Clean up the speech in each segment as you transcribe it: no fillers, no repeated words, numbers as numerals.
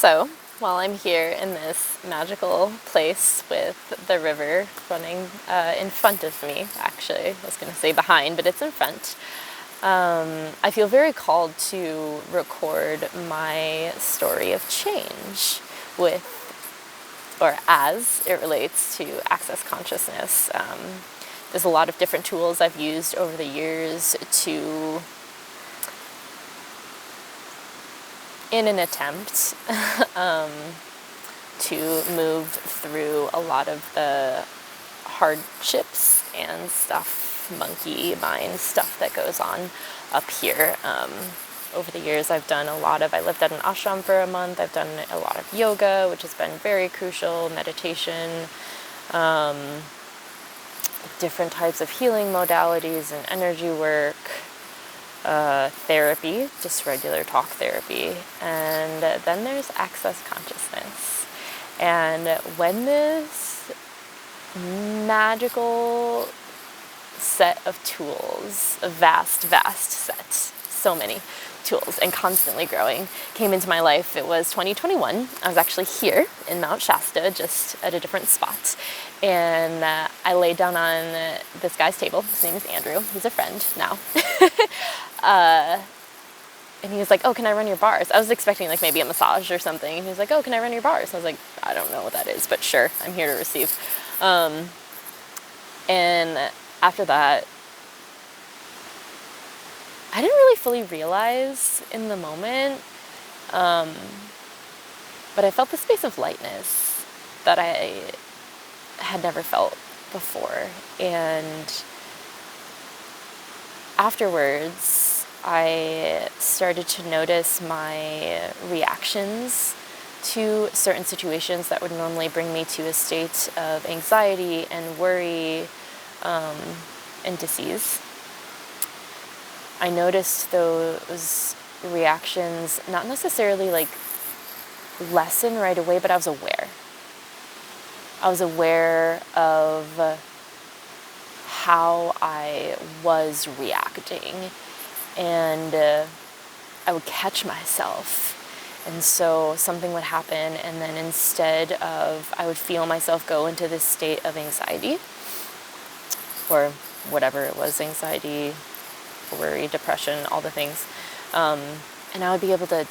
So, while I'm here in this magical place with the river running in front of me, actually, I was going to say behind, but it's in front, I feel very called to record my story of change with, or as it relates to access consciousness. There's a lot of different tools I've used over the years in an attempt to move through a lot of the hardships and stuff, monkey mind stuff that goes on up here. Over the years, I lived at an ashram for a month. I've done a lot of yoga, which has been very crucial, meditation, different types of healing modalities and energy work, therapy, just regular talk therapy, and then there's access consciousness. And when this magical set of tools, a vast set, so many tools and constantly growing, came into my life, it was 2021. I was actually here in Mount Shasta, just at a different spot, and I laid down on this guy's table. His name is Andrew. He's a friend now. And he was like, "Oh, can I run your bars?" I was expecting like maybe a massage or something. And he was like, "Oh, can I run your bars?" I was like, "I don't know what that is, but sure, I'm here to receive." And after that, I didn't really fully realize in the moment, but I felt the space of lightness that I had never felt before. And afterwards, I started to notice my reactions to certain situations that would normally bring me to a state of anxiety and worry and disease. I noticed those reactions not necessarily like lessen right away, but I was aware. I was aware of how I was reacting, and I would catch myself. And so something would happen, and then instead of, I would feel myself go into this state of anxiety, or whatever it was, anxiety, worry, depression, all the things. And I would be able to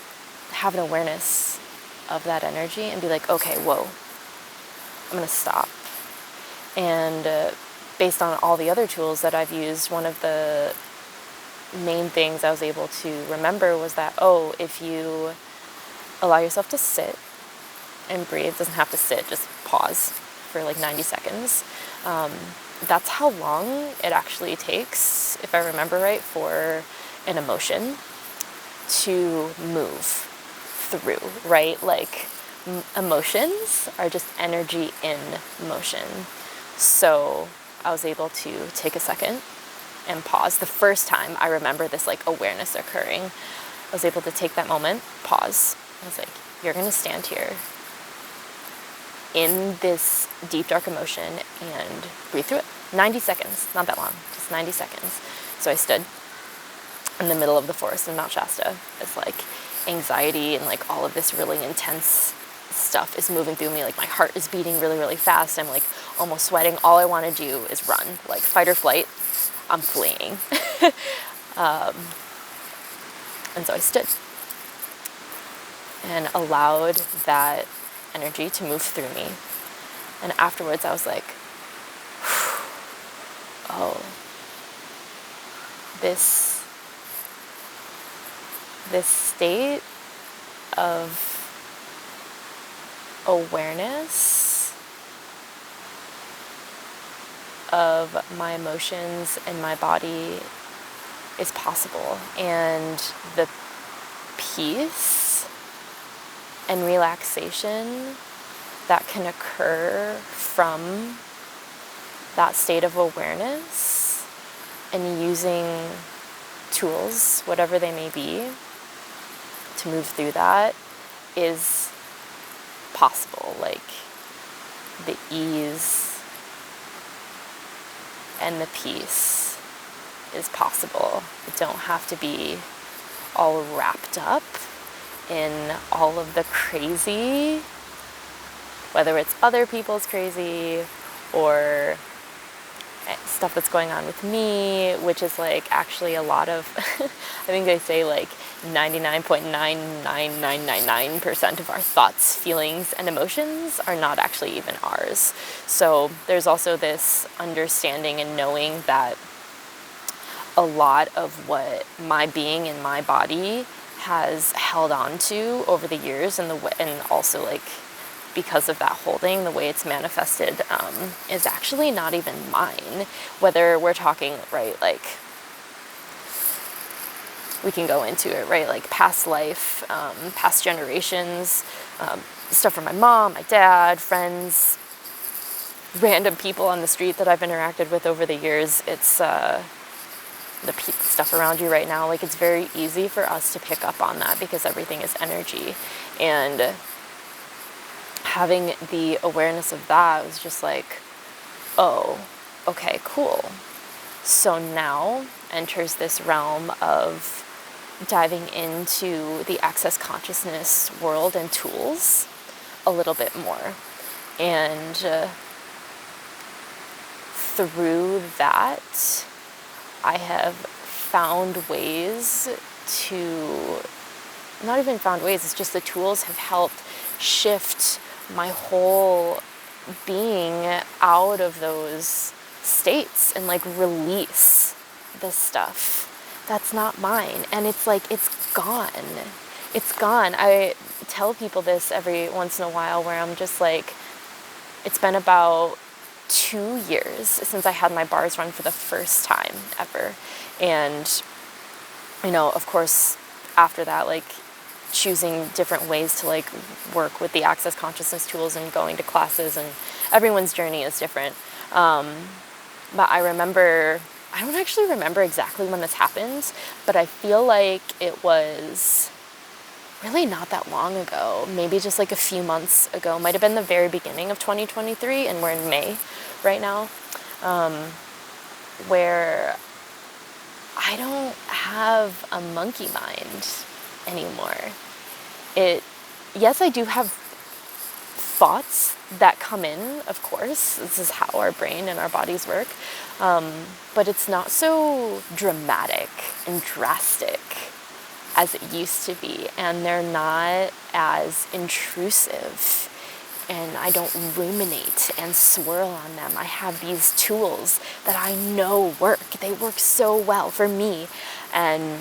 have an awareness of that energy and be like, okay, whoa, I'm going to stop. And based on all the other tools that I've used, one of the main things I was able to remember was that, if you allow yourself to sit and breathe, doesn't have to sit, just pause for like 90 seconds. That's how long it actually takes, if I remember right, for an emotion to move through, right? Like emotions are just energy in motion. So I was able to take a second and pause. The first time I remember this like awareness occurring, I was able to take that moment, pause. I was like, you're gonna stand here in this deep, dark emotion and breathe through it. 90 seconds, not that long, just 90 seconds. So I stood in the middle of the forest in Mount Shasta as like anxiety and like all of this really intense stuff is moving through me. Like my heart is beating really, really fast. I'm like almost sweating. All I want to do is run, like fight or flight. I'm fleeing. And so I stood and allowed that energy to move through me. And afterwards I was like, this state of awareness of my emotions and my body is possible, and the peace and relaxation that can occur from that state of awareness and using tools, whatever they may be, to move through that is possible. Like the ease and the peace is possible. You don't have to be all wrapped up in all of the crazy, whether it's other people's crazy or stuff that's going on with me, which is like actually a lot of, I think they say like 99.99999% of our thoughts, feelings, and emotions are not actually even ours. So there's also this understanding and knowing that a lot of what my being in my body has held on to over the years, and also like because of that holding, the way it's manifested is actually not even mine. Whether we're talking, right, like we can go into it, right, like past life, past generations, stuff from my mom, my dad, friends, random people on the street that I've interacted with over the years. It's the stuff around you right now, like it's very easy for us to pick up on that because everything is energy. And having the awareness of that was just like, oh, okay, cool. So now enters this realm of diving into the access consciousness world and tools a little bit more. And through that, I have found ways to, not even found ways, it's just the tools have helped shift my whole being out of those states and like release this stuff that's not mine. And it's like, it's gone. It's gone. I tell people this every once in a while where I'm just like, it's been about 2 years since I had my bars run for the first time ever. And, you know, of course, after that, like choosing different ways to like work with the access consciousness tools and going to classes, and everyone's journey is different. But I don't actually remember exactly when this happened, but I feel like it was really not that long ago, maybe just like a few months ago. Might have been the very beginning of 2023, and we're in May right now, where I don't have a monkey mind anymore. Yes, I do have thoughts that come in, of course. This is how our brain and our bodies work. But it's not so dramatic and drastic as it used to be. And they're not as intrusive. And I don't ruminate and swirl on them. I have these tools that I know work. They work so well for me. And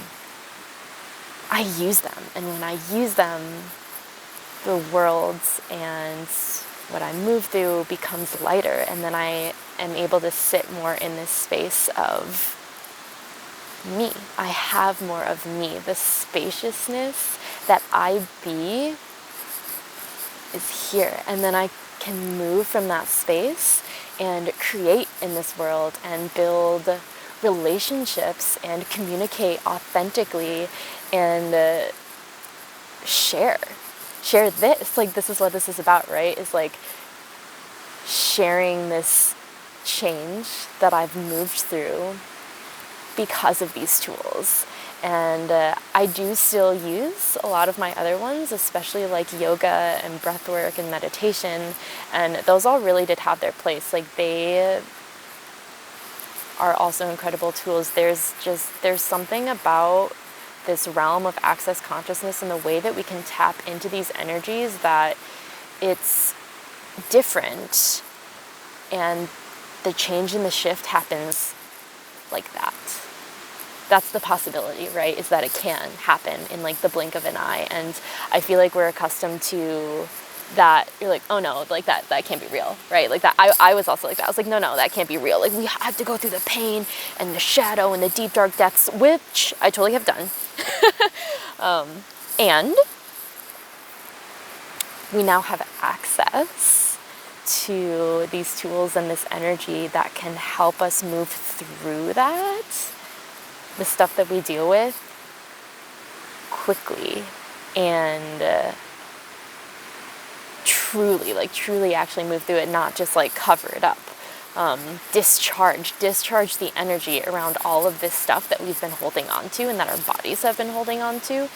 I use them. And when I use them, the world and what I move through becomes lighter. And then I am able to sit more in this space of me. I have more of me. The spaciousness that I be is here. And then I can move from that space and create in this world and build relationships and communicate authentically and share this. Like, this is what this is about, right? Is like sharing this change that I've moved through because of these tools. And I do still use a lot of my other ones, especially like yoga and breath work and meditation. And those all really did have their place. Like, they are also incredible tools. There's something about this realm of access consciousness and the way that we can tap into these energies that it's different. And the change and the shift happens like that. That's the possibility, right? Is that it can happen in like the blink of an eye. And I feel like we're accustomed to that. You're like, oh no, like that can't be real, right? Like that. I was also like that. I was like, no, that can't be real. Like, we have to go through the pain and the shadow and the deep dark depths, which I totally have done. And we now have access to these tools and this energy that can help us move through that, the stuff that we deal with, quickly and truly actually move through it, not just like cover it up. Discharge the energy around all of this stuff that we've been holding on to and that our bodies have been holding on to.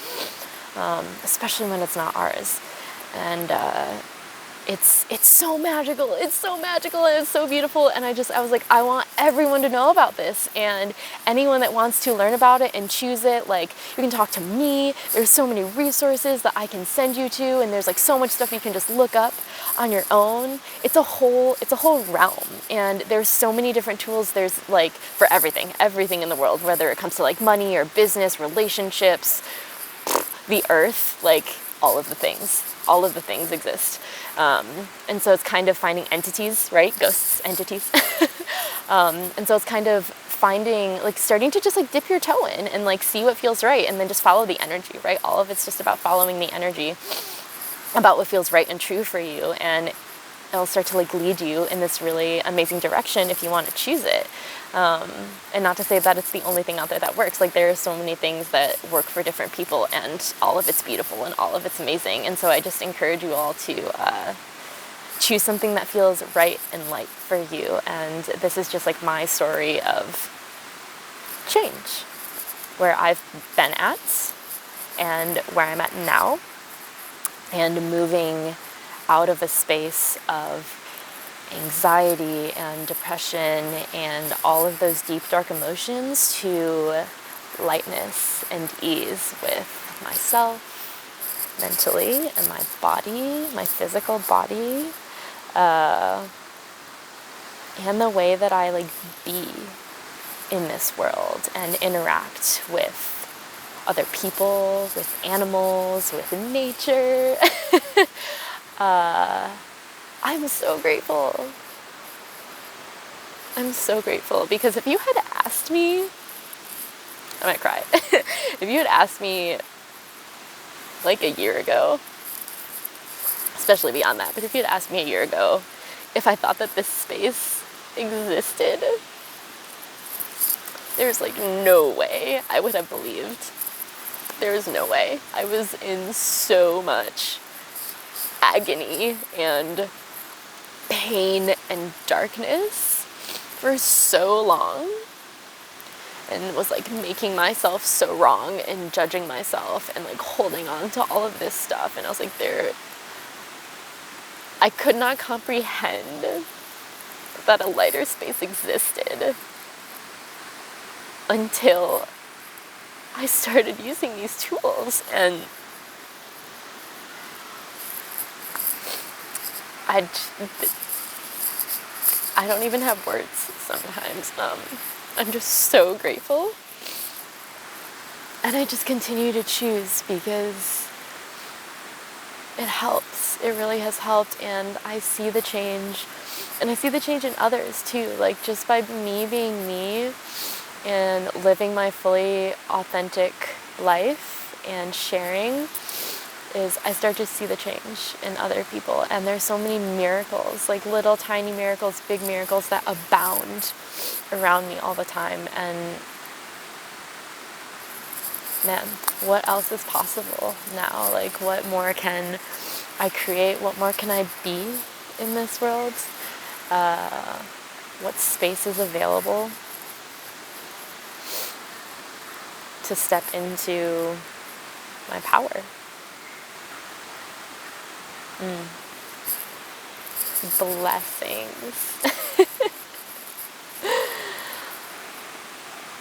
especially when it's not ours. And it's so magical. It's so magical and it's so beautiful. And I was like, I want everyone to know about this. And anyone that wants to learn about it and choose it, like, you can talk to me. There's so many resources that I can send you to, and there's like so much stuff you can just look up on your own. It's a whole realm, and there's so many different tools. There's like for everything in the world, whether it comes to like money or business, relationships, the earth, like all of the things exist. And so it's kind of finding entities, right? Ghosts, entities. And so it's kind of finding, like, starting to just like dip your toe in and like see what feels right, and then just follow the energy, right? All of it's just about following the energy, about what feels right and true for you, and it'll start to like lead you in this really amazing direction if you want to choose it. And not to say that it's the only thing out there that works. Like, there are so many things that work for different people, and all of it's beautiful and all of it's amazing. And so I just encourage you all to choose something that feels right and light for you. And this is just like my story of change, where I've been at and where I'm at now, and moving out of a space of anxiety and depression and all of those deep, dark emotions to lightness and ease with myself mentally and my body, my physical body, and the way that I like be in this world and interact with other people, with animals, with nature. I'm so grateful. I'm so grateful, because if you had asked me, I might cry. If you had asked me like a year ago, especially beyond that, but if you had asked me a year ago if I thought that this space existed, there's like no way I would have believed. There was no way. I was in so much agony and pain and darkness for so long, and was like making myself so wrong and judging myself and like holding on to all of this stuff. And I was like, I could not comprehend that a lighter space existed until I started using these tools. And I don't even have words sometimes. I'm just so grateful. And I just continue to choose because it helps. It really has helped. And I see the change. And I see the change in others too. Like, just by me being me and living my fully authentic life and sharing, is I start to see the change in other people. And there's so many miracles, like little tiny miracles, big miracles that abound around me all the time. And man, what else is possible now? Like, what more can I create? What more can I be in this world? What space is available to step into my power? Blessings.